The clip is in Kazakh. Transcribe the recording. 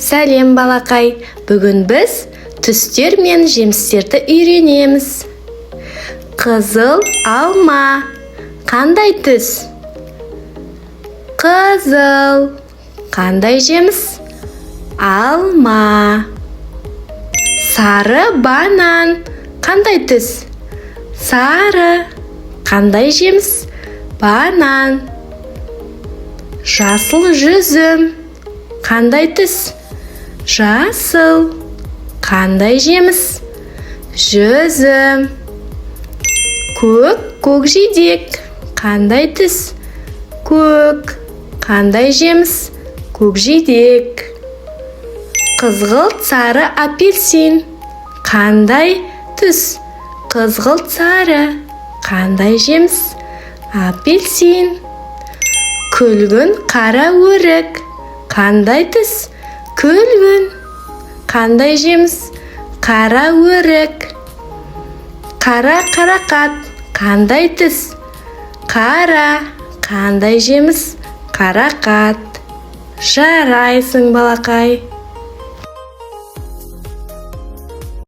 Сәлем балақай, бүгін біз түстер мен жемістерді үйренеміз. Қызыл алма, қандай түс? Қызыл, қандай жеміс? Алма. Сары банан, қандай түс? Сары, қандай жеміс? Банан. Жасыл жүзім, қандай түс? Жасыл, қандай жеміс? Жүзім. Көкжидек, қандай түс? Көк, қандай жеміс? Көкжидек. Қызғылт сары апельсин, қандай түс? Қызғылт сары, қандай жеміс? Апельсин. Күлгін қара өрік, қандай түс? Күлгін, қандай жеміс? Қара өрік. Қара қарақат, қандай түс? Қара, қандай жеміс? Қарақат. Жарайсың балақай.